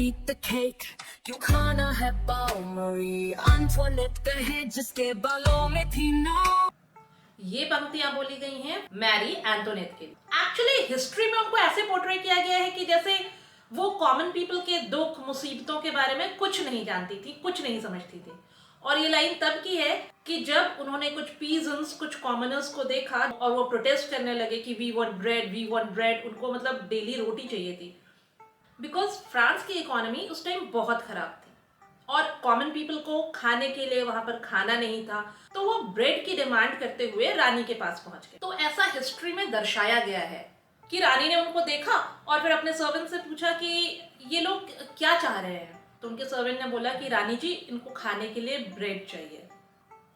eat the cake. क्यों खाना है पाव मरी अंटोनेट कहे जिसके बालों में थी नौ। ये पंक्तियां बोली गई हैं मैरी एंटोनेट के लिए। एक्चुअली हिस्ट्री में उनको ऐसे पोर्ट्रे किया गया है कि जैसे वो कॉमन पीपल के दुख मुसीबतों के बारे में कुछ नहीं जानती थी, कुछ नहीं समझती थी। और ये लाइन तब की है कि जब उन्होंने कुछ पीजन्स, कुछ कॉमनर्स को देखा और वो प्रोटेस्ट करने लगे कि we want bread, we want bread. उनको मतलब डेली रोटी चाहिए थी, बिकॉज फ्रांस की इकोनॉमी उस टाइम बहुत खराब थी और कॉमन पीपल को खाने के लिए वहां पर खाना नहीं था। तो वो ब्रेड की डिमांड करते हुए रानी के पास पहुंच गए। तो ऐसा हिस्ट्री में दर्शाया गया है कि रानी ने उनको देखा और फिर अपने सर्वेंट से पूछा कि ये लोग क्या चाह रहे हैं। तो उनके सर्वेंट ने बोला कि रानी जी, इनको खाने के लिए ब्रेड चाहिए।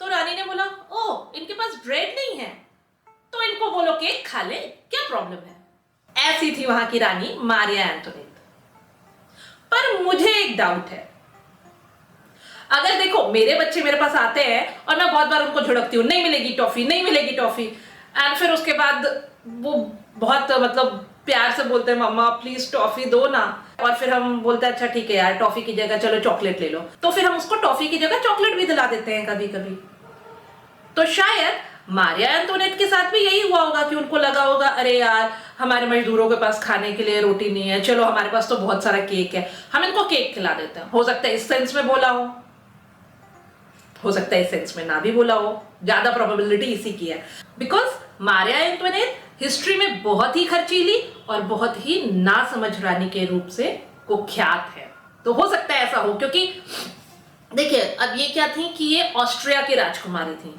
तो रानी ने बोला, ओह, इनके पास ब्रेड नहीं है तो इनको बोलो केक खा ले, क्या प्रॉब्लम है। ऐसी थी वहां की रानी मारिया एंटोनेट। पर मुझे एक डाउट है, अगर देखो मेरे बच्चे मेरे पास आते हैं और मैं बहुत बार उनको झिड़कती हूँ, नहीं मिलेगी टॉफी, नहीं मिलेगी टॉफी, एंड फिर उसके बाद वो बहुत मतलब प्यार से बोलते हैं मम्मा प्लीज टॉफी दो ना, और फिर हम बोलते हैं अच्छा ठीक है यार, टॉफी की जगह चलो चॉकलेट ले लो। तो फिर हम उसको टॉफी की जगह चॉकलेट भी दिला देते हैं कभी कभी। तो शायद मारिया एंटोनेट के साथ भी यही हुआ होगा कि उनको लगा होगा अरे यार हमारे मजदूरों के पास खाने के लिए रोटी नहीं है, चलो हमारे पास तो बहुत सारा केक है, हम इनको केक खिला देते हैं। हो सकता है इस सेंस में बोला हो सकता है इस सेंस में ना भी बोला हो, ज्यादा प्रोबेबिलिटी इसी की है। बिकॉज मारिया एंटोनेट हिस्ट्री में बहुत ही खर्चीली और बहुत ही ना समझ रानी के रूप से कुख्यात है। तो हो सकता है ऐसा हो, क्योंकि देखिए अब ये क्या थी कि ये ऑस्ट्रिया की राजकुमारी थी।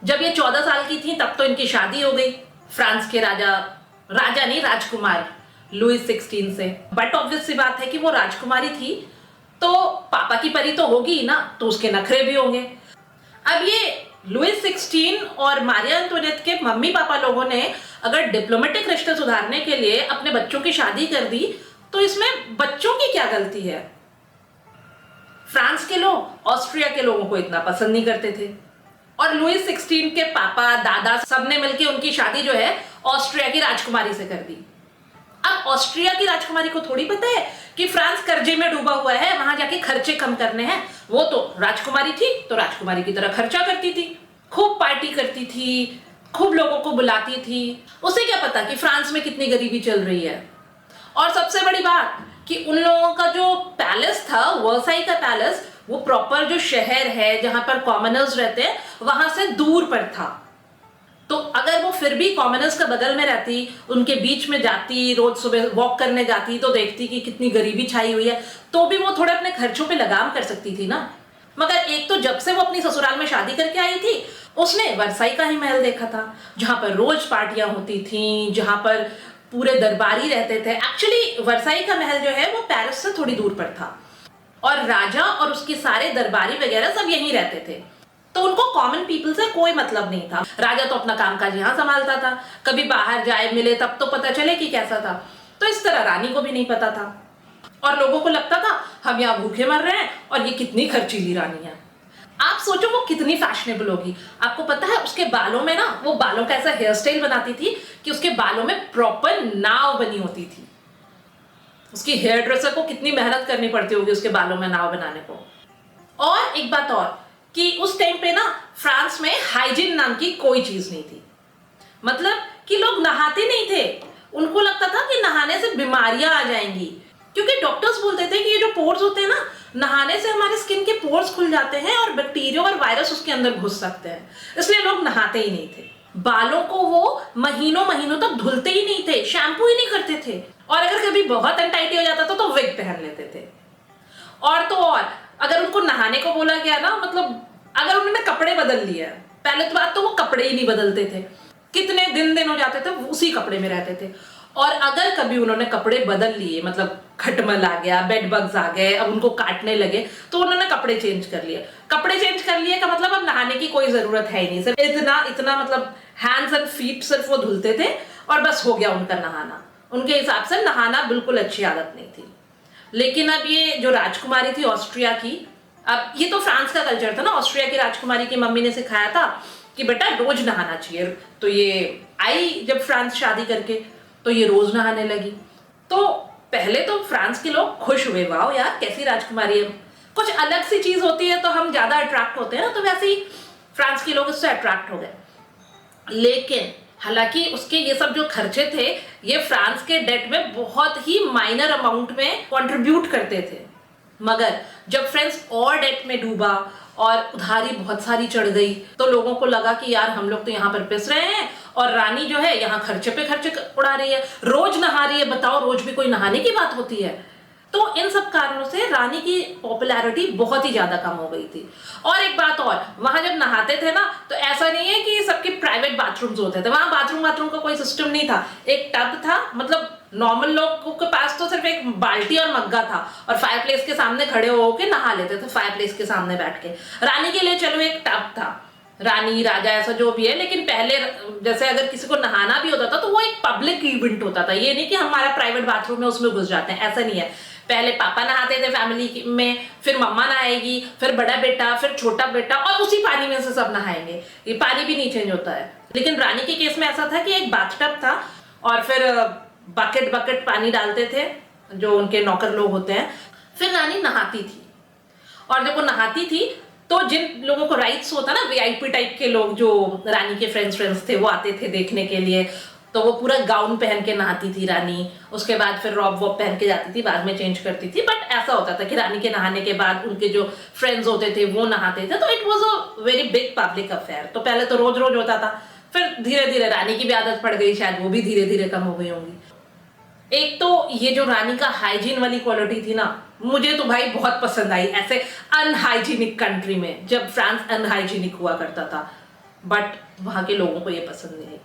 जब ये 14 साल की थी तब तो इनकी शादी हो गई फ्रांस के राजा नहीं राजकुमार लुइस 16 से। बट ऑब्वियस सी बात है कि वो राजकुमारी थी तो पापा की परी तो होगी ही ना, तो उसके नखरे भी होंगे। अब ये लुइस 16 और मारिया एंटोनेट के मम्मी पापा लोगों ने अगर डिप्लोमेटिक रिश्ते सुधारने के लिए अपने बच्चों की शादी कर दी तो इसमें बच्चों की क्या गलती है। फ्रांस के लोग ऑस्ट्रिया के लोगों को इतना पसंद नहीं करते थे और लुइस 16 के पापा दादा सबने मिलकर उनकी शादी जो है ऑस्ट्रिया की राजकुमारी से कर दी। अब ऑस्ट्रिया की राजकुमारी को थोड़ी पता है कि फ्रांस कर्जे में डूबा हुआ है, वहां जाके खर्चे कम करने हैं। वो तो राजकुमारी थी तो राजकुमारी की तरह खर्चा करती थी, खूब पार्टी करती थी, खूब लोगों को बुलाती थी। उसे क्या पता कि फ्रांस में कितनी गरीबी चल रही है। और सबसे बड़ी बात कि उन लोगों का जो पैलेस था, वर्साई का पैलेस, वो प्रॉपर जो शहर है जहां पर कॉमनर्स रहते हैं वहां से दूर पर था। तो अगर वो फिर भी कॉमनर्स का बगल में रहती, उनके बीच में जाती, रोज सुबह वॉक करने जाती तो देखती कि कितनी गरीबी छाई हुई है, तो भी वो थोड़े अपने खर्चों पे लगाम कर सकती थी ना। मगर एक तो जब से वो अपनी ससुराल में शादी करके आई थी उसने वर्साई का ही महल देखा था, जहां पर रोज पार्टियां होती थी, जहां पर पूरे दरबारी रहते थे। एक्चुअली वर्साई का महल जो है वो पेरिस से थोड़ी दूर पर था और राजा और उसके सारे दरबारी वगैरह सब यहीं रहते थे। तो उनको कॉमन पीपल से कोई मतलब नहीं था। राजा तो अपना कामकाज यहाँ संभालता था, कभी बाहर जाए मिले तब तो पता चले कि कैसा था। तो इस तरह रानी को भी नहीं पता था और लोगों को लगता था हम यहाँ भूखे मर रहे हैं और ये कितनी खर्चीली रानी है। आप सोचो वो कितनी फैशनेबल होगी। आपको पता है उसके बालों में ना, वो बालों का ऐसा हेयर स्टाइल बनाती थी कि उसके बालों में प्रॉपर नाव बनी होती थी। उसकी हेयर ड्रेसर को कितनी मेहनत करनी पड़ती होगी उसके बालों में नाव बनाने को। और एक बात और कि उस टाइम पे ना फ्रांस में हाइजीन नाम की कोई चीज नहीं थी। मतलब कि लोग नहाते नहीं थे, उनको लगता था कि नहाने से बीमारियां आ जाएंगी, क्योंकि डॉक्टर्स बोलते थे कि ये जो पोर्स होते हैं ना, नहाने से हमारे स्किन के पोर्स खुल जाते हैं और बैक्टीरिया और वायरस उसके अंदर घुस सकते हैं, इसलिए लोग नहाते ही नहीं थे। बालों को वो महीनों महीनों तक धुलते ही नहीं थे, शैम्पू ही नहीं करते थे, और अगर कभी बहुत अनटाइटी हो जाता था तो विग पहन लेते थे। और तो और अगर उनको नहाने को बोला गया ना, मतलब अगर उन्होंने कपड़े बदल लिए, पहले तो बात तो वो कपड़े ही नहीं बदलते थे, कितने दिन हो जाते थे उसी कपड़े में रहते थे। और अगर कभी उन्होंने कपड़े बदल लिए, मतलब खटमल आ गया, बेड बग्स आ गए, अब उनको काटने लगे, तो उन्होंने कपड़े चेंज कर लिए। कपड़े चेंज कर लिए का मतलब अब नहाने की कोई जरूरत है ही नहीं, सिर्फ इतना मतलब हैंड्स एंड फीट सिर्फ वो धुलते थे और बस हो गया उनका नहाना। उनके हिसाब से नहाना बिल्कुल अच्छी आदत नहीं थी। लेकिन अब ये जो राजकुमारी थी ऑस्ट्रिया की, अब ये तो फ्रांस का कल्चर था ना, ऑस्ट्रिया की राजकुमारी की मम्मी ने सिखाया था कि बेटा रोज नहाना चाहिए। तो ये आई जब फ्रांस शादी करके तो ये रोज नहाने लगी। तो पहले तो फ्रांस के लोग खुश हुए, वाओ यार कैसी राजकुमारी है, कुछ अलग सी चीज होती है तो हम ज्यादा अट्रैक्ट होते हैं ना, तो वैसे ही फ्रांस के लोग इससे अट्रैक्ट हो गए। लेकिन हालांकि उसके ये सब जो खर्चे थे ये फ्रांस के डेट में बहुत ही माइनर अमाउंट में कंट्रीब्यूट करते थे, मगर जब फ्रांस और डेट में डूबा और उधारी बहुत सारी चढ़ गई तो लोगों को लगा कि यार हम लोग तो यहाँ पर पिस रहे हैं और रानी जो है यहाँ खर्चे पे खर्चे उड़ा रही है, रोज नहा रही है, बताओ रोज भी कोई नहाने की बात होती है। तो इन सब कारणों से रानी की पॉपुलैरिटी बहुत ही ज्यादा कम हो गई थी। और एक बात और, वहां जब नहाते थे ना तो ऐसा नहीं है कि सबके प्राइवेट बाथरूम्स होते थे, वहां बाथरूम का कोई सिस्टम नहीं था, एक टब था, मतलब नॉर्मल लोगों के पास तो सिर्फ एक बाल्टी और मग्गा था और फायरप्लेस के सामने खड़े होकर नहा लेते थे, फायरप्लेस के सामने बैठ के। रानी के लिए चलो एक टब था, रानी राजा ऐसा जो भी है, लेकिन पहले जैसे अगर किसी को नहाना भी होता था तो वो एक पब्लिक इवेंट होता था, ये नहीं कि हमारा प्राइवेट बाथरूम है उसमें घुस जाते हैं, ऐसा नहीं है। पहले पापा नहाते थे फैमिली में, फिर मम्मा नहाएगी, फिर बड़ा बेटा, फिर छोटा बेटा, और उसी पानी में से सब नहाएंगे, ये पानी भी नहीं चेंज होता है। लेकिन रानी के केस में ऐसा था कि एक बाथटब था और फिर बकेट बकेट पानी डालते थे जो उनके नौकर लोग होते हैं, फिर रानी नहाती थी। और जब वो नहाती थी तो जिन लोगों को राइट्स होता ना, वीआईपी टाइप के लोग जो रानी के फ्रेंड्स थे वो आते थे देखने के लिए, तो वो पूरा गाउन पहन के नहाती थी रानी, उसके बाद फिर रॉब वॉब पहन के जाती थी, बाद में चेंज करती थी। बट ऐसा होता था कि रानी के नहाने के बाद उनके जो फ्रेंड्स होते थे वो नहाते थे, तो it was a very big public affair. तो पहले तो रोज रोज होता था, फिर धीरे धीरे रानी की भी आदत पड़ गई, शायद वो भी धीरे धीरे कम हो गई होंगी। एक तो ये जो रानी का हाइजीन वाली क्वालिटी थी ना, मुझे तो भाई बहुत पसंद आई, ऐसे अनहाइजीनिक कंट्री में, जब फ्रांस अनहाइजीनिक हुआ करता था, बट वहां के लोगों को ये पसंद नहीं आई।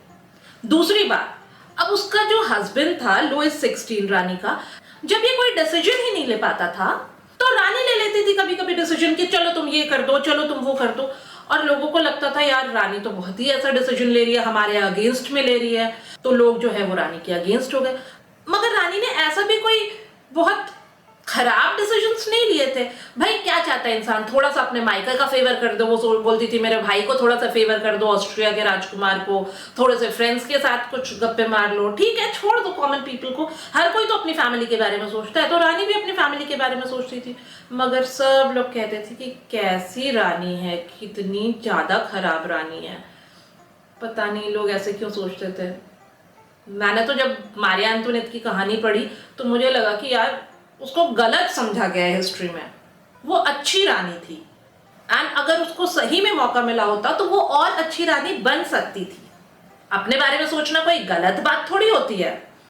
दूसरी बात, अब उसका जो हस्बैंड था लुइस 16 रानी का, जब ये कोई डिसीजन ही नहीं ले पाता था तो रानी ले लेती थी कभी कभी डिसीजन कि चलो तुम ये कर दो, चलो तुम वो कर दो, और लोगों को लगता था यार रानी तो बहुत ही ऐसा डिसीजन ले रही है, हमारे अगेंस्ट में ले रही है, तो लोग जो है वो रानी के अगेंस्ट हो गए। मगर रानी ने ऐसा भी कोई बहुत खराब डिसीजंस नहीं लिए थे। भाई क्या चाहता है इंसान, थोड़ा सा अपने मायका का फेवर कर दो, वो बोलती थी मेरे भाई को थोड़ा सा फेवर कर दो, ऑस्ट्रिया के राजकुमार को, थोड़े से फ्रेंड्स के साथ कुछ गप्पे मार लो, ठीक है छोड़ दो कॉमन पीपल को, हर कोई तो अपनी फैमिली के बारे में सोचता है, तो रानी भी अपनी फैमिली के बारे में सोचती थी। मगर सब लोग कहते थे कि कैसी रानी है, कितनी ज्यादा खराब रानी है, पता नहीं लोग ऐसे क्यों सोचते थे। मैंने तो जब मारिया एंटोनेट की कहानी पढ़ी तो मुझे लगा कि यार उसको गलत समझा गया है हिस्ट्री में, वो अच्छी रानी थी, एंड अगर उसको सही में मौका मिला होता तो वो और अच्छी रानी बन सकती थी। अपने बारे में सोचना कोई गलत बात थोड़ी होती है।